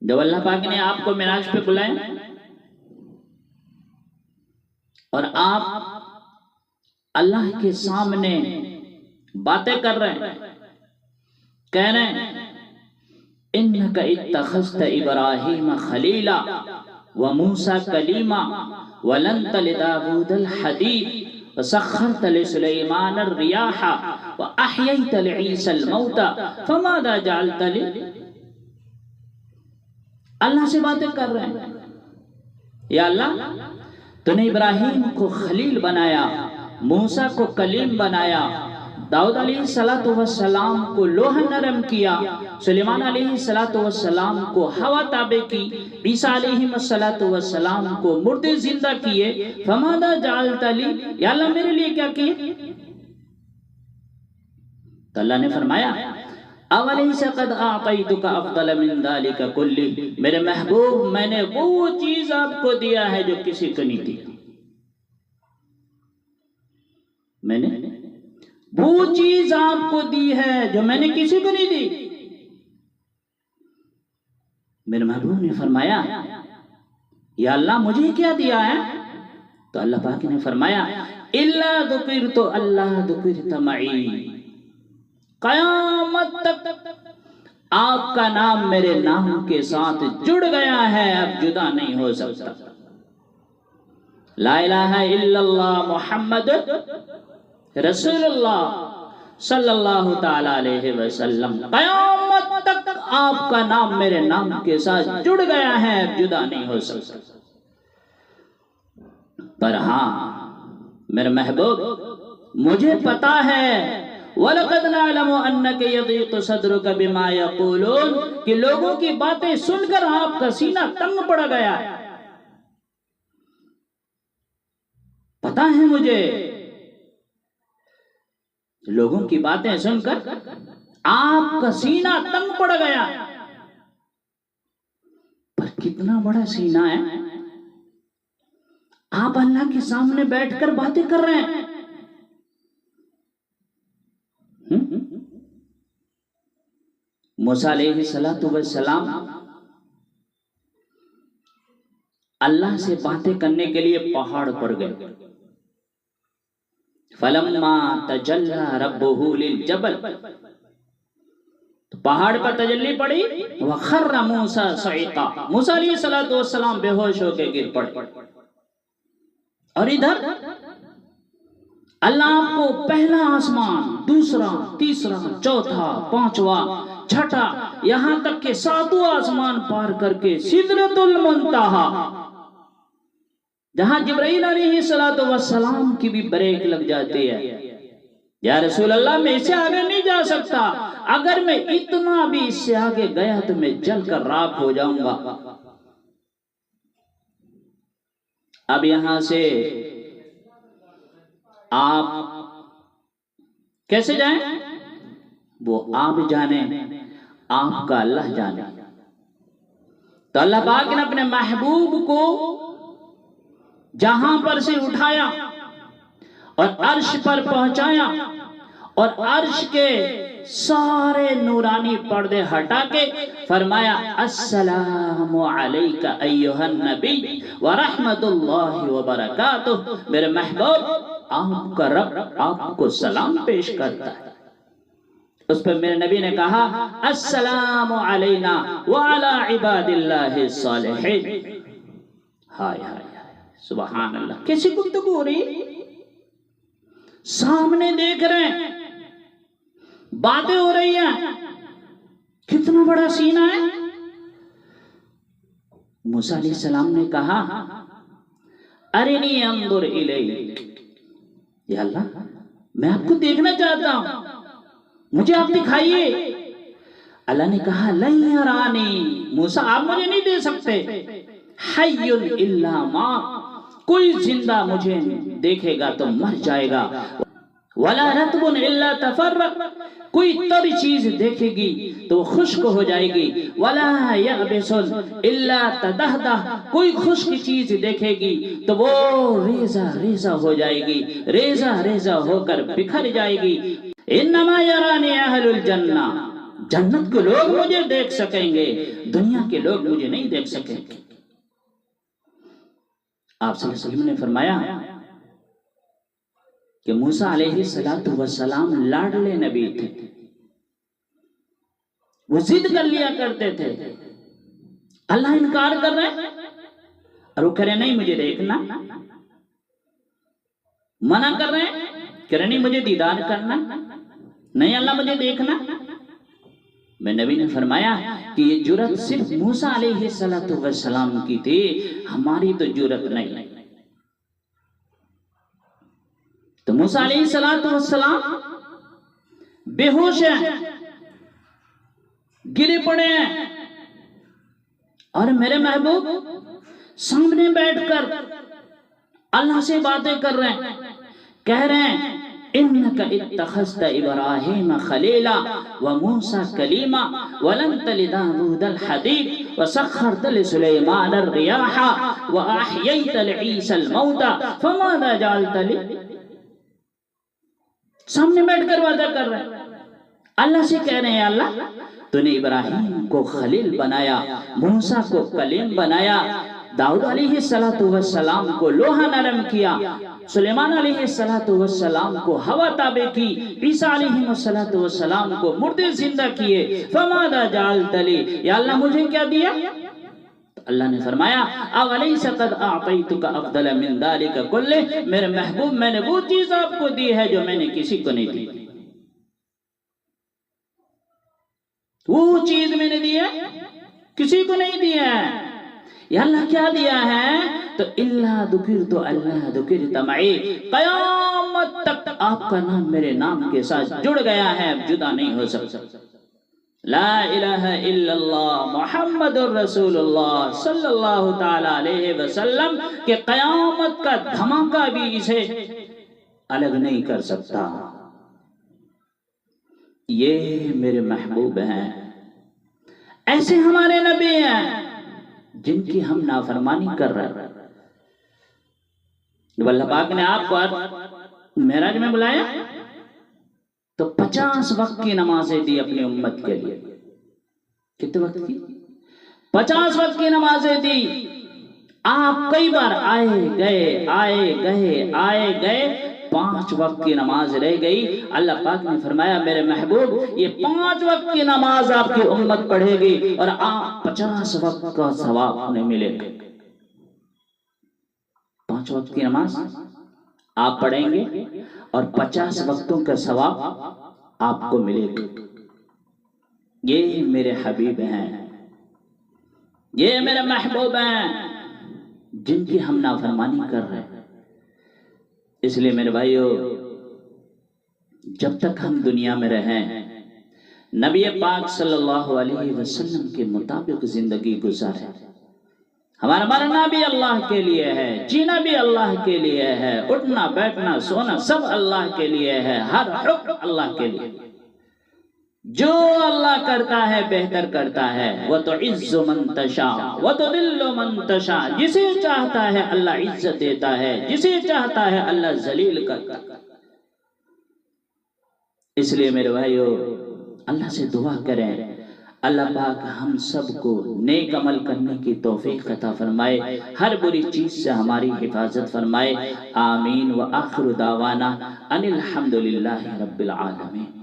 جب اللہ پاک نے آپ کو معراج پہ بلائے اور آپ اللہ کے سامنے باتیں کر رہے ہیں، کہہ رہے ہیں انک اتخذت ابراہیم خلیلا وموسیٰ کلیما ولنت لداود الحدید وسخرت لسلیمان الریاح واحییت لعیسی الموتى فماذا جعلت لی، اللہ سے باتیں کر رہے ہیں، یا اللہ تو نے ابراہیم کو خلیل بنایا، موسیٰ کو کلیم بنایا، داؤد علیہ السلام کو لوح نرم کیا، سلیمان علیہ السلام کو ہوا تابع کی، عیسیٰ علیہ السلام کو مردے زندہ کیے، فماذا جعلت لی، یا اللہ میرے لیے کیا کیے؟ تو اللہ نے فرمایا اولیس قد اعطیتک افضل من ذلک کلی، میرے محبوب میں نے وہ چیز آپ کو دیا ہے جو کسی کو نہیں دیا، میں نے وہ چیز آپ کو دی ہے جو میں نے کسی کو نہیں دی۔ میرے محبوب نے فرمایا یا اللہ مجھے کیا دیا ہے؟ تو اللہ پاک نے فرمایا الا ذکرت اللہ ذکرت معی، قیامت تک آپ کا نام میرے نام کے ساتھ جڑ گیا ہے، اب جدا نہیں ہو سکتا۔ لا الہ الا اللہ محمد رسول اللہ صلی اللہ تعالی علیہ وسلم، قیامت تک آپ کا نام میرے نام کے ساتھ جڑ گیا ہے، اب جدا نہیں ہو سکتا۔ پر ہاں میرے محبوب مجھے پتا ہے وَلَقَدْ نَعْلَمُ أَنَّكَ يَضِيقُ صَدْرُكَ بِمَا يَقُولُونَ، کہ لوگوں کی باتیں سن کر آپ کا سینہ تنگ پڑ گیا ہے، پتا ہے مجھے لوگوں کی باتیں سن کر آپ کا سینہ تنگ پڑ گیا، پر کتنا بڑا سینہ ہے، آپ اللہ کے سامنے بیٹھ کر باتیں کر رہے ہیں۔ موسیٰ علیہ السلام اللہ سے باتیں کرنے کے لیے پہاڑ پر گئے، فلما تجلی ربہ للجبل، تو پہاڑ پر تجلی پڑی، وخر موسیٰ صعقا، موسیٰ علیہ السلام بے ہوش ہو کے گر پڑے، اور ادھر اللہ آپ کو پہلا آسمان، دوسرا، تیسرا، چوتھا، پانچواں، چھٹا، یہاں تک کہ ساتواں آسمان پار کر کے سدرۃ المنتہا، جہاں جبرائیل علیہ السلام کی بھی بریک لگ جاتی ہے، یا رسول اللہ میں اس سے آگے نہیں جا سکتا، اگر میں اتنا بھی اس سے آگے گیا تو میں جل کر راکھ ہو جاؤں گا۔ اب یہاں سے آپ کیسے جائیں؟ وہ آپ جانے، آپ کا اللہ جانے۔ تو اللہ پاک نے اپنے محبوب کو جہاں پر سے اٹھایا اور عرش پر پہنچایا، اور عرش کے سارے نورانی پردے ہٹا کے فرمایا السلام علیک ایھا النبی ورحمت اللہ وبرکاتہ، میرے محبوب آپ کا رب آپ کو سلام پیش کرتا ہے۔ اس پر میرے نبی نے کہا السلام علینا وعلی عباد اللہ الصالحین۔ ہائے ہائے سبحان اللہ، کیسی گفتگو ہو رہی، سامنے دیکھ رہے ہیں، باتیں ہو رہی ہیں، کتنا بڑا سینہ ہے۔ موسیٰ علیہ السلام نے کہا ارنی انظر الیک، یا اللہ میں آپ کو دیکھنا چاہتا ہوں، مجھے آپ دکھائیے۔ اللہ نے کہا لن یرانی، موسیٰ آپ مجھے نہیں دے سکتے، حی الا ما، کوئی زندہ مجھے دیکھے گا تو مر جائے گا، ولا رطب الا تفرق، کوئی تر چیز دیکھے گی تو وہ خشک ہو جائے گی، ولا یابس الا تدہدہ، کوئی خشک چیز دیکھے گی تو وہ ریزہ ریزہ ہو جائے گی، ریزہ ریزہ ہو کر بکھر جائے گی۔ انما یرانی اہل الجنہ، جنت کے لوگ مجھے دیکھ سکیں گے، دنیا کے لوگ مجھے نہیں دیکھ سکیں گے۔ آپ صلی اللہ علیہ وسلم نے فرمایا کہ موسیٰ علیہ السلام لاڈلے نبی تھے، وہ ضد کر لیا کرتے تھے، اللہ انکار کر رہے ہیں اور وہ کہہ رہے نہیں مجھے دیکھنا، منع کر رہے ہیں کہہ رہے نہیں مجھے دیدار کرنا، نہیں اللہ مجھے دیکھنا۔ میں نبی نے فرمایا کہ یہ جرت صرف موسیٰ علیہ السلام کی تھی، ہماری تو جرت نہیں۔ تو موسیٰ علیہ السلام بے ہوش ہیں، گرے پڑے ہیں، اور میرے محبوب سامنے بیٹھ کر اللہ سے باتیں کر رہے ہیں، کہہ رہے ہیں انک اتخذت ابراہیم خلیلا وموسیٰ کلیما ولنت لداود الحدید وسخرت لسلیمان الریاح واحییت لعیسی الموتى فماذا جعلت لی، سامنے بیٹھ کر وعدہ کر رہے ہیں، اللہ سے کہہ رہے ہیں اللہ تو نے ابراہیم کو خلیل بنایا، موسیٰ کو کلیم بنایا، داؤد علیہ السلام کو لوہا نرم کیا، سلیمان علیہ السلام کو ہوا تابع کی، عیسیٰ علیہ السلام کو مردے زندہ کیے، فماذا جعلت لی، یا اللہ مجھے کیا دیا؟ اللہ نے فرمایا اولیس قد اعطیتک افضل من ذلک کلہ، میرے محبوب میں نے وہ چیز آپ کو دی ہے جو میں نے کسی کو نہیں دی، وہ چیز میں نے دی ہے کسی کو نہیں دیا ہے۔ یا اللہ کیا دیا ہے؟ تو اللہ ذکرت اللہ ذکرت معی، قیامت تک آپ کا نام میرے نام کے ساتھ جڑ گیا ہے، اب جدا نہیں ہو سکتا۔ لا الہ الا اللہ محمد الرسول اللہ صلی اللہ تعالی علیہ وسلم کہ قیامت کا دھماکہ بھی اسے الگ نہیں کر سکتا۔ یہ میرے محبوب ہیں، ایسے ہمارے نبی ہیں جن کی ہم نافرمانی کر رہے ہیں۔ جب اللہ پاک نے آپ کو معراج میں بلایا تو 50 وقت کی نمازیں دی اپنی امت کے لیے۔ کتنے وقت کی؟ 50 وقت کی نمازیں دی۔ آپ کئی بار آئے گئے 5 وقت کی نماز رہ گئی، اللہ پاک نے فرمایا میرے محبوب یہ 5 وقت کی نماز آپ کی امت پڑھے گی اور آپ 50 وقت کا ثواب انہیں ملے گا۔ 5 وقت کی نماز آپ پڑھیں گے اور 50 وقتوں کا ثواب آپ کو ملے گا۔ یہ میرے حبیب ہیں، یہ میرے محبوب ہیں جن کی ہم نافرمانی کر رہے ہیں۔ اس لیے میرے بھائیو جب تک ہم دنیا میں رہیں نبی پاک صلی اللہ علیہ وسلم کے مطابق زندگی گزاریں۔ ہمارا مرنا بھی اللہ کے لیے ہے، جینا بھی اللہ کے لیے ہے، اٹھنا بیٹھنا سونا سب اللہ کے لیے ہے، ہر حکم اللہ کے لیے۔ جو اللہ کرتا ہے بہتر کرتا ہے، وَتُعِزُّ مَن تَشَاءُ وَتُذِلُّ مَن تَشَاءُ، جسے چاہتا ہے اللہ عزت دیتا ہے، جسے چاہتا ہے اللہ ذلیل کرتا ہے۔ اس لیے میرے بھائیو اللہ سے دعا کریں اللہ پاک ہم سب کو نیک عمل کرنے کی توفیق عطا فرمائے، ہر بری چیز سے ہماری حفاظت فرمائے۔ آمین۔ وآخر دعوانا ان الحمدللہ رب العالمین۔